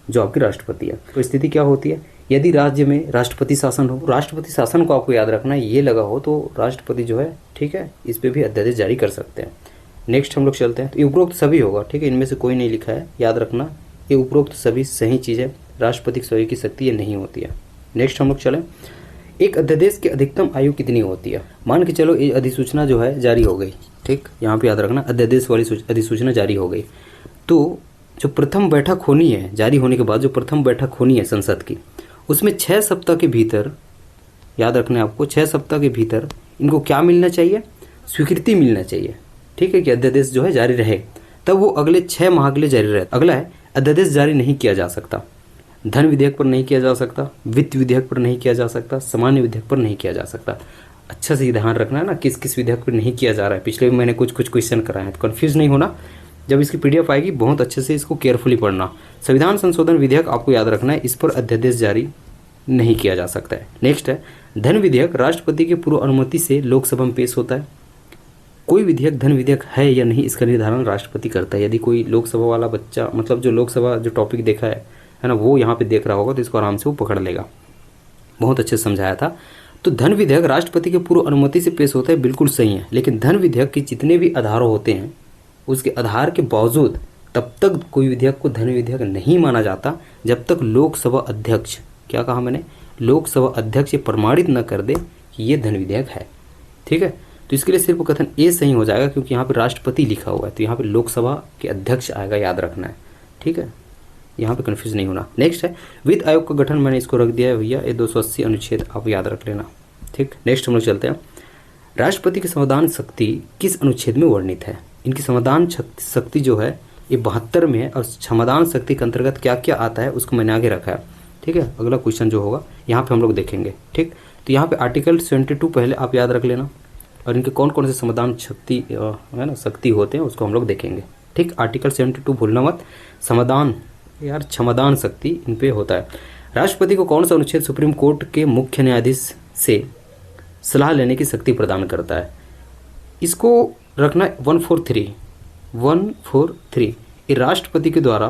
जो आपकी राष्ट्रपति है। परिस्थिति क्या होती है, यदि राज्य में राष्ट्रपति शासन हो, राष्ट्रपति शासन को आपको याद रखना है, ये लगा हो तो राष्ट्रपति जो है, ठीक है, इस पे भी अध्यादेश जारी कर सकते हैं। नेक्स्ट हम लोग चलते हैं। तो उपरोक्त सभी होगा, ठीक है, इनमें से कोई नहीं लिखा है, याद रखना ये उपरोक्त सभी सही चीज़ है। राष्ट्रपति की स्वयं की शक्ति ये नहीं होती है। नेक्स्ट हम लोग चलें, एक अध्यादेश की अधिकतम आयु कितनी होती है। मान के चलो ये अधिसूचना जो है जारी हो गई, ठीक, यहाँ पे याद रखना अध्यादेश वाली अधिसूचना जारी हो गई, तो जो प्रथम बैठक होनी है, जारी होने के बाद जो प्रथम बैठक होनी है संसद की, उसमें 6 सप्ताह के भीतर, याद रखना है आपको, 6 सप्ताह के भीतर इनको क्या मिलना चाहिए, स्वीकृति मिलना चाहिए, ठीक है, कि अध्यादेश जो है जारी रहे, तब वो अगले 6 माह के लिए जारी रहे। अगला है, अध्यादेश जारी नहीं किया जा सकता, धन विधेयक पर नहीं किया जा सकता, वित्त विधेयक पर नहीं किया जा सकता, सामान्य विधेयक पर नहीं किया जा सकता। अच्छा से ध्यान रखना है ना, किस किस विधेयक पर नहीं किया जा रहा है। पिछले भी मैंने कुछ क्वेश्चन कराए हैं, तो कन्फ्यूज नहीं होना। जब इसकी पीडीएफ आएगी बहुत अच्छे से इसको केयरफुली पढ़ना। संविधान संशोधन विधेयक आपको याद रखना है, इस पर अध्यादेश जारी नहीं किया जा सकता है। नेक्स्ट है, धन विधेयक राष्ट्रपति की पूर्व अनुमति से लोकसभा में पेश होता है। कोई विधेयक धन विधेयक है या नहीं, इसका निर्धारण राष्ट्रपति करता है। यदि कोई लोकसभा वाला बच्चा, मतलब जो लोकसभा जो टॉपिक देखा है ना, वो यहाँ पे देख रहा होगा तो इसको आराम से वो पकड़ लेगा। बहुत अच्छे से समझाया था। तो धन विधेयक राष्ट्रपति के पूर्व अनुमति से पेश होता है, बिल्कुल सही है। लेकिन धन विधेयक के जितने भी आधार होते हैं, उसके आधार के बावजूद तब तक कोई विधेयक को धन विधेयक नहीं माना जाता जब तक लोकसभा अध्यक्ष, क्या कहा मैंने, लोकसभा अध्यक्ष ये प्रमाणित न कर दे कि ये धन विधेयक है। ठीक है, तो इसके लिए सिर्फ कथन ए सही हो जाएगा, क्योंकि यहाँ पे राष्ट्रपति लिखा हुआ है, तो यहाँ पे लोकसभा के अध्यक्ष आएगा, याद रखना है। ठीक है, यहाँ पे कन्फ्यूज नहीं होना। नेक्स्ट है, वित्त आयोग का गठन, मैंने इसको रख दिया है भैया, ये 280 अनुच्छेद आप याद रख लेना। ठीक, नेक्स्ट हम लोग चलते हैं। राष्ट्रपति की संविधान शक्ति किस अनुच्छेद में वर्णित है? इनकी संविधान शक्ति जो है ये 72 में है, और संविधान शक्ति के अंतर्गत क्या क्या आता है उसको मैंने आगे रखा है। ठीक है, अगला क्वेश्चन जो होगा यहाँ पे हम लोग देखेंगे। ठीक, तो यहाँ पे आर्टिकल 72 पहले आप याद रख लेना, और इनके कौन कौन से संविधान शक्ति है ना शक्ति होते हैं उसको हम लोग देखेंगे। ठीक, आर्टिकल 72 भूलना मत, संविधान यार क्षमदान शक्ति इन पे होता है। राष्ट्रपति को कौन सा अनुच्छेद सुप्रीम कोर्ट के मुख्य न्यायाधीश से सलाह लेने की शक्ति प्रदान करता है? इसको रखना 143 ये राष्ट्रपति के द्वारा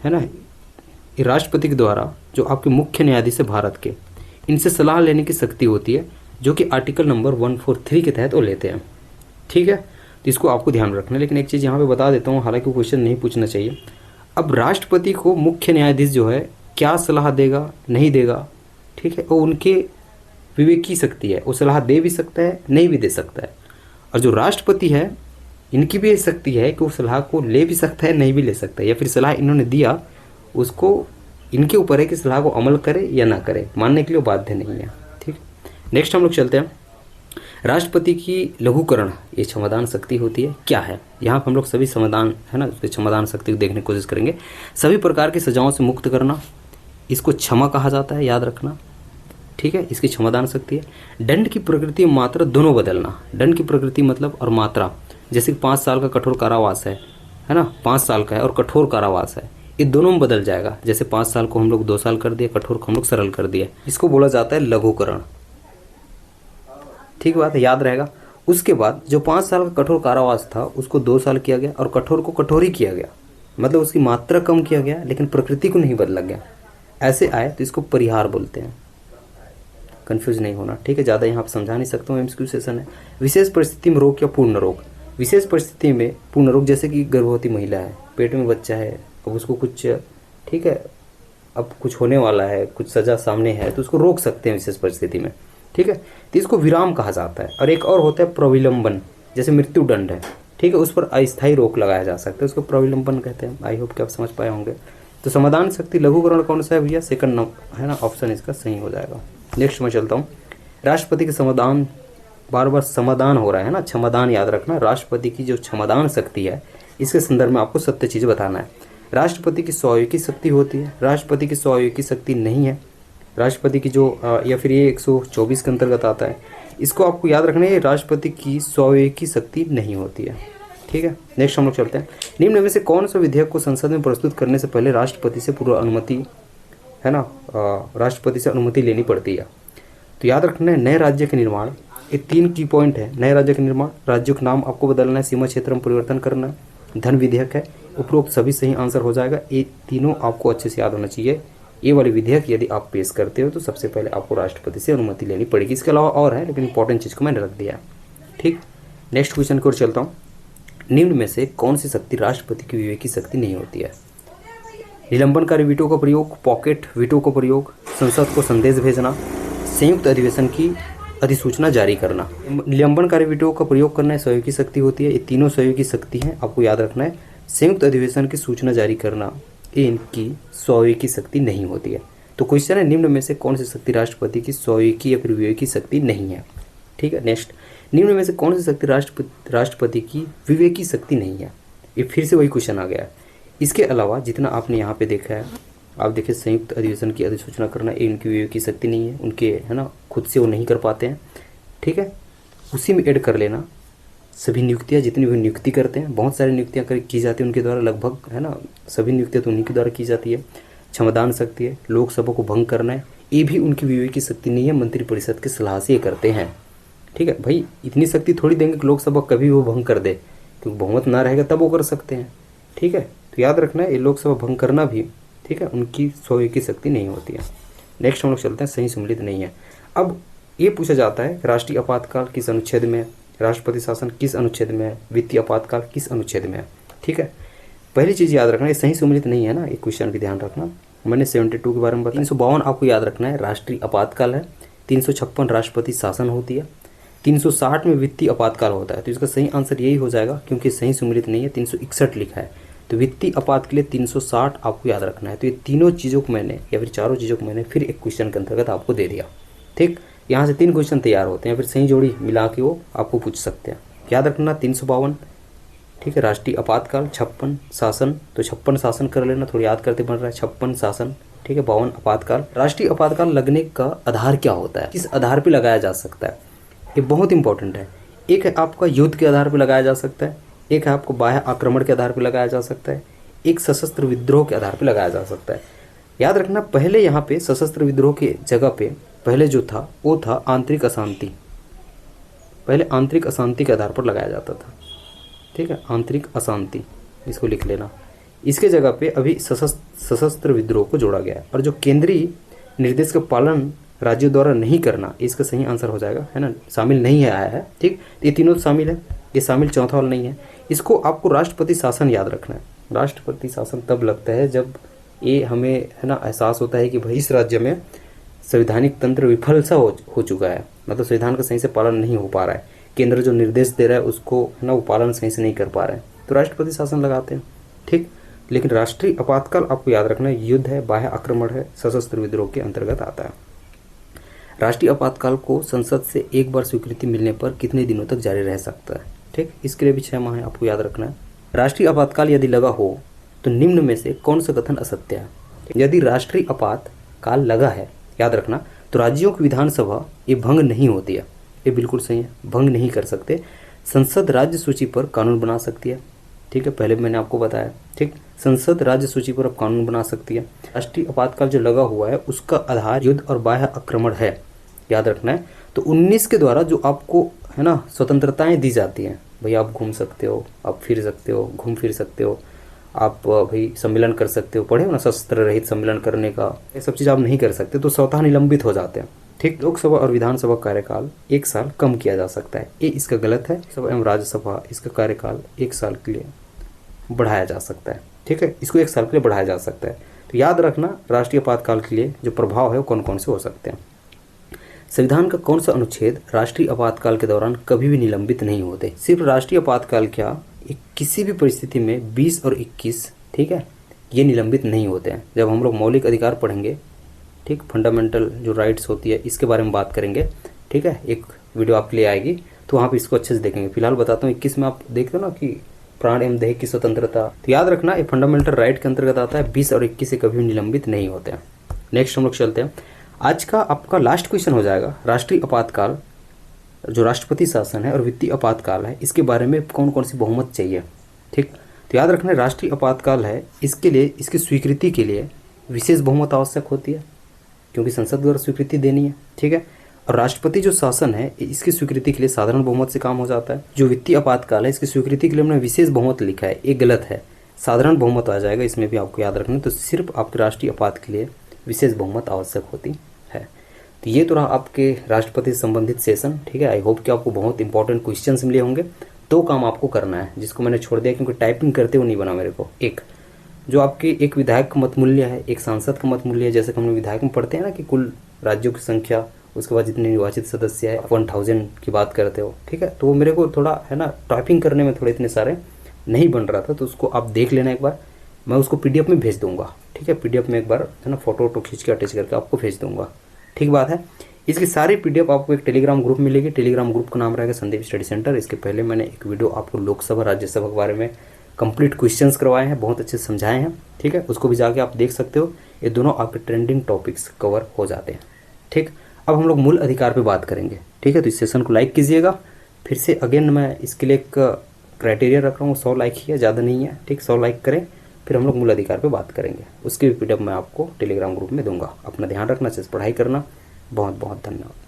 है ना, ये राष्ट्रपति के द्वारा जो आपके मुख्य न्यायाधीश है भारत के, इनसे सलाह लेने की शक्ति होती है, जो कि आर्टिकल नंबर 143 के तहत वो लेते हैं। ठीक है, तो इसको आपको ध्यान रखना है। लेकिन एक चीज़ यहाँ पे बता देता हूँ, हालांकि क्वेश्चन नहीं पूछना चाहिए। अब राष्ट्रपति को मुख्य न्यायाधीश जो है क्या सलाह देगा नहीं देगा, ठीक है, वो उनके विवेक की शक्ति है, वो सलाह दे भी सकता है नहीं भी दे सकता है। और जो राष्ट्रपति है इनकी भी शक्ति है कि वो सलाह को ले भी सकता है नहीं भी ले सकता है, या फिर सलाह इन्होंने दिया उसको इनके ऊपर है कि सलाह को अमल करे या ना करे, मानने के लिए बाध्य नहीं है। ठीक, नेक्स्ट हम लोग चलते हैं। राष्ट्रपति की लघुकरण ये क्षमदान शक्ति होती है, क्या है? यहाँ पर हम लोग सभी समाधान है ना उसके क्षमदान शक्ति को देखने की कोशिश करेंगे। सभी प्रकार की सजाओं से मुक्त करना, इसको क्षमा कहा जाता है, याद रखना। ठीक है, इसकी क्षमदान शक्ति है। दंड की प्रकृति और मात्रा दोनों बदलना, दंड की प्रकृति मतलब और मात्रा, जैसे कि 5 साल का कठोर कारावास है ना, 5 साल का है और कठोर कारावास है, ये दोनों में बदल जाएगा। जैसे 5 साल को हम लोग 2 साल कर दिए, कठोर को हम लोग सरल कर दिए, इसको बोला जाता है लघुकरण। ठीक बात है, याद रहेगा। उसके बाद जो 5 साल का कठोर कारावास था उसको 2 साल किया गया, और कठोर को कठोर ही किया गया, मतलब उसकी मात्रा कम किया गया लेकिन प्रकृति को नहीं बदला गया। ऐसे आए तो इसको परिहार बोलते हैं, कंफ्यूज नहीं होना। ठीक है, ज़्यादा यहाँ पर समझा नहीं सकता हूँ, एमसीक्यू सेशन है। विशेष परिस्थिति में रोग या पूर्ण रोग, विशेष परिस्थिति में पूर्ण रोग, जैसे कि गर्भवती महिला है, पेट में बच्चा है, अब उसको कुछ, ठीक है, अब कुछ होने वाला है, कुछ सजा सामने है, तो उसको रोक सकते हैं विशेष परिस्थिति में। ठीक है, तो इसको विराम कहा जाता है। और एक और होता है प्रविलंबन, जैसे मृत्यु दंड है, ठीक है, उस पर अस्थायी रोक लगाया जा सकता है, उसको प्रविलंबन कहते हैं। आई होप कि आप समझ पाए होंगे। तो समाधान शक्ति लघुकरण कौन सा है भैया? सेकंड है ना ऑप्शन इसका सही हो जाएगा। नेक्स्ट मैं चलता हूँ। राष्ट्रपति के समाधान, बार बार समाधान हो रहा है ना, क्षमदान याद रखना। राष्ट्रपति की जो क्षमदान शक्ति है इसके संदर्भ में आपको सत्य चीज़ बताना है। राष्ट्रपति की स्वायत्त की शक्ति होती है, राष्ट्रपति की स्वायत्त की शक्ति नहीं है। राष्ट्रपति की जो या फिर ये 124 के अंतर्गत आता है, इसको आपको याद रखना है, राष्ट्रपति की स्वायत्त की शक्ति नहीं होती है। ठीक है, नेक्स्ट हम लोग चलते हैं। निम्न में से कौन सा विधेयक को संसद में प्रस्तुत करने से पहले राष्ट्रपति से पूर्व अनुमति है ना, राष्ट्रपति से अनुमति लेनी पड़ती है? तो याद रखना है, नए राज्य के निर्माण, ये 3 की पॉइंट है। नए राज्य के निर्माण, राज्यों का नाम आपको बदलना है, सीमा क्षेत्र में परिवर्तन करना, धन विधेयक है, उपरोक्त सभी सही आंसर हो जाएगा। ये तीनों आपको अच्छे से याद होना चाहिए। ये वाले विधेयक यदि आप पेश करते हो तो सबसे पहले आपको राष्ट्रपति से अनुमति लेनी पड़ेगी। इसके अलावा और है, लेकिन इंपॉर्टेंट चीज़ को मैंने रख दिया है। ठीक, नेक्स्ट क्वेश्चन की ओर चलता हूँ। निम्न में से कौन सी शक्ति राष्ट्रपति की विवेक की शक्ति नहीं होती है? निलंबनकारी वीटो का प्रयोग, पॉकेट वीटो का प्रयोग, संसद को संदेश भेजना, संयुक्त अधिवेशन की अधिसूचना जारी करना। निलंबनकारी वीटो का प्रयोग करना सहयोग की शक्ति होती है। ये तीनों सहयोग की शक्ति हैं, आपको याद रखना है। संयुक्त अधिवेशन की सूचना जारी करना, ये इनकी सहयोग की शक्ति नहीं होती है। तो क्वेश्चन है, निम्न में से कौन सी शक्ति राष्ट्रपति की सहयोग की या फिर विवेक की शक्ति नहीं है? ठीक है, नेक्स्ट, निम्न में से कौन सी शक्ति राष्ट्रपति की विवेक की शक्ति नहीं है? ये फिर से वही क्वेश्चन आ गया है। इसके अलावा जितना आपने यहाँ पे देखा है, आप देखिए संयुक्त अधिवेशन की अधिसूचना करना, ये इनकी विवेक की शक्ति नहीं है, उनके है ना खुद से वो नहीं कर पाते हैं। ठीक है, उसी में ऐड कर लेना सभी नियुक्तियाँ, जितनी भी नियुक्ति करते हैं, बहुत सारी नियुक्तियाँ की जाती है उनके द्वारा, लगभग है ना सभी नियुक्तियाँ तो उन्हीं के द्वारा की जाती है। क्षमदान शक्ति है, लोकसभा को भंग करना है, ये भी उनकी विवेक की शक्ति नहीं है, मंत्रिपरिषद की सलाह से ये करते हैं। ठीक है भाई, इतनी शक्ति थोड़ी देंगे कि लोकसभा कभी वो भंग कर दे, क्योंकि बहुमत ना रहेगा तब वो कर सकते हैं। ठीक है, तो याद रखना है ये लोकसभा भंग करना भी, ठीक है, उनकी स्वयं की शक्ति नहीं होती है। नेक्स्ट हम लोग चलते हैं, सही सम्मिलित नहीं है। अब ये पूछा जाता है राष्ट्रीय आपातकाल किस अनुच्छेद में है, राष्ट्रपति शासन किस अनुच्छेद में है, वित्तीय आपातकाल किस अनुच्छेद में है। ठीक है, पहली चीज़ याद रखना, ये सही सम्मिलित नहीं है ना, ये क्वेश्चन भी ध्यान रखना। मैंने 72 के बारे में बताया। 352 आपको याद रखना है राष्ट्रीय आपातकाल है, 356 राष्ट्रपति शासन होती है, 360 में वित्तीय आपातकाल होता है। तो इसका सही आंसर यही हो जाएगा, क्योंकि सही सम्मिलित नहीं है, 361 लिखा है। तो वित्तीय आपात के लिए 360 आपको याद रखना है। तो ये तीनों चीज़ों को मैंने, या फिर चारों चीज़ों को मैंने फिर एक क्वेश्चन के अंतर्गत आपको दे दिया। ठीक, यहाँ से 3 क्वेश्चन तैयार होते हैं, फिर सही जोड़ी मिला के वो आपको पूछ सकते हैं। याद रखना 352, ठीक है, राष्ट्रीय आपातकाल, 56 शासन, तो 56 शासन कर लेना, थोड़ी याद करते बन रहा है, 56 शासन, ठीक है, 52 आपातकाल। राष्ट्रीय आपातकाल लगने का आधार क्या होता है, किस आधार पर लगाया जा सकता है, ये बहुत इंपॉर्टेंट है। एक है आपका युद्ध के आधार पर लगाया जा सकता है, एक है आपको बाह्य आक्रमण के आधार पर लगाया जा सकता है, एक सशस्त्र विद्रोह के आधार पर लगाया जा सकता है। याद रखना पहले यहाँ पे सशस्त्र विद्रोह की जगह पे पहले जो था वो था आंतरिक अशांति, पहले आंतरिक अशांति के आधार पर लगाया जाता था। ठीक है, आंतरिक अशांति, इसको लिख लेना। इसके जगह पे अभी सशस्त्र विद्रोह को जोड़ा गया है, और जो केंद्रीय निर्देश का पालन राज्यों द्वारा नहीं करना, इसका सही आंसर हो जाएगा, है ना, शामिल नहीं है, आया है। ठीक, ये तीनों शामिल है, ये शामिल चौथा वाला नहीं है। इसको आपको राष्ट्रपति शासन याद रखना है। राष्ट्रपति शासन तब लगता है जब ये हमें, है ना, एहसास होता है कि भाई इस राज्य में संवैधानिक तंत्र विफल सा हो चुका है, मतलब संविधान का सही से पालन नहीं हो पा रहा है, केंद्र जो निर्देश दे रहा है उसको, है ना, वो पालन सही से नहीं कर पा रहे हैं, तो राष्ट्रपति शासन लगाते हैं। ठीक, लेकिन राष्ट्रीय आपातकाल आपको याद रखना है, युद्ध है, बाह्य आक्रमण है, सशस्त्र विद्रोह के अंतर्गत आता है। राष्ट्रीय आपातकाल को संसद से एक बार स्वीकृति मिलने पर कितने दिनों तक जारी रह सकता है। ठीक, इसके लिए भी 6 माह है, आपको याद रखना है। राष्ट्रीय आपातकाल यदि लगा हो तो निम्न में से कौन सा कथन असत्य है। यदि राष्ट्रीय आपातकाल लगा है, याद रखना, तो राज्यों की विधानसभा ये भंग नहीं होती है, ये बिल्कुल सही है, भंग नहीं कर सकते। संसद राज्य सूची पर कानून बना सकती है। ठीक है, पहले मैंने आपको बताया। ठीक, संसद राज्य सूची पर अब कानून बना सकती है। राष्ट्रीय आपातकाल जो लगा हुआ है उसका आधार युद्ध और बाह्य आक्रमण है, याद रखना है। तो 19 के द्वारा जो आपको, है ना, स्वतंत्रताएं दी जाती हैं, भाई आप घूम सकते हो, आप फिर सकते हो, घूम फिर सकते हो, आप भाई सम्मेलन कर सकते हो, पढ़े हो ना, शस्त्र रहित सम्मेलन करने का, ये सब चीज़ आप नहीं कर सकते, तो स्वतः निलंबित हो जाते हैं। ठीक, लोकसभा और विधानसभा कार्यकाल 1 साल कम किया जा सकता है, ये इसका गलत है। सभा एवं राज्यसभा, इसका कार्यकाल 1 साल के लिए बढ़ाया जा सकता है। ठीक है, इसको 1 साल के लिए बढ़ाया जा सकता है। तो याद रखना राष्ट्रीय आपातकाल के लिए जो प्रभाव है वो कौन कौन से हो सकते हैं। संविधान का कौन सा अनुच्छेद राष्ट्रीय आपातकाल के दौरान कभी भी निलंबित नहीं होते। सिर्फ राष्ट्रीय आपातकाल क्या, किसी भी परिस्थिति में 20 और 21, ठीक है, ये निलंबित नहीं होते हैं। जब हम लोग मौलिक अधिकार पढ़ेंगे, ठीक, फंडामेंटल जो राइट्स होती है इसके बारे में बात करेंगे, ठीक है, एक वीडियो आपके लिए आएगी, तो वहाँ पे इसको अच्छे से देखेंगे। फिलहाल बताता हूँ 21 में आप देखते हो ना कि प्राण एवं देह की स्वतंत्रता, तो याद रखना ये फंडामेंटल राइट के अंतर्गत आता है। 20 और 21 से कभी भी निलंबित नहीं होते हैं। नेक्स्ट हम लोग चलते हैं, आज का आपका लास्ट क्वेश्चन हो जाएगा, राष्ट्रीय आपातकाल जो राष्ट्रपति शासन है और वित्तीय आपातकाल है, इसके बारे में कौन कौन सी बहुमत चाहिए। ठीक, तो याद रखना राष्ट्रीय आपातकाल है, इसके लिए, इसकी स्वीकृति के लिए विशेष बहुमत आवश्यक होती है, क्योंकि संसद द्वारा स्वीकृति देनी है। ठीक है, और राष्ट्रपति जो शासन है इसकी स्वीकृति के लिए साधारण बहुमत से काम हो जाता है। जो वित्तीय आपातकाल है इसकी स्वीकृति के लिए हमने विशेष बहुमत लिखा है, ये गलत है, साधारण बहुमत आ जाएगा, इसमें भी आपको याद रखना। तो सिर्फ आपके राष्ट्रीय आपात के लिए विशेष बहुमत आवश्यक होती है। तो ये तो रहा आपके राष्ट्रपति से संबंधित सेशन। ठीक है, आई होप कि आपको बहुत इंपॉर्टेंट क्वेश्चंस मिले होंगे। 2 काम आपको करना है जिसको मैंने छोड़ दिया क्योंकि टाइपिंग करते हुए नहीं बना मेरे को। एक जो आपके एक विधायक का मत मूल्य है, एक सांसद का मत मूल्य है, जैसे कि हम विधायक में पढ़ते हैं ना कि कुल राज्यों की संख्या, उसके बाद जितने निर्वाचित सदस्य है, 1000 की बात करते हो। ठीक है, तो वो मेरे को थोड़ा, है ना, टाइपिंग करने में थोड़े इतने सारे नहीं बन रहा था, तो उसको आप देख लेना एक बार, मैं उसको PDF में भेज दूंगा। ठीक है, PDF में एक बार, है ना, फोटो खींच के अटैच करके आपको भेज दूंगा। ठीक बात है, इसकी सारी PDF आपको एक टेलीग्राम ग्रुप मिलेगी। टेलीग्राम ग्रुप का नाम रहेगा संदीप स्टडी सेंटर। इसके पहले मैंने एक वीडियो आपको लोकसभा राज्यसभा के बारे में कंप्लीट क्वेश्चंस करवाए हैं, बहुत अच्छे से समझाए हैं। ठीक है, उसको भी जाके आप देख सकते हो, ये दोनों आपके ट्रेंडिंग टॉपिक्स कवर हो जाते हैं। ठीक, अब हम लोग मूल अधिकार पे बात करेंगे। ठीक है, तो इस सेशन को लाइक कीजिएगा। फिर से अगेन मैं इसके लिए एक क्राइटेरिया रख रहा हूँ, 100 लाइक ही है, ज़्यादा नहीं है। ठीक, 100 लाइक करें, फिर हम लोग मूल अधिकार पे बात करेंगे। उसकी भी पीडीएफ मैं आपको टेलीग्राम ग्रुप में दूंगा। अपना ध्यान रखना, अच्छे से पढ़ाई करना। बहुत बहुत धन्यवाद।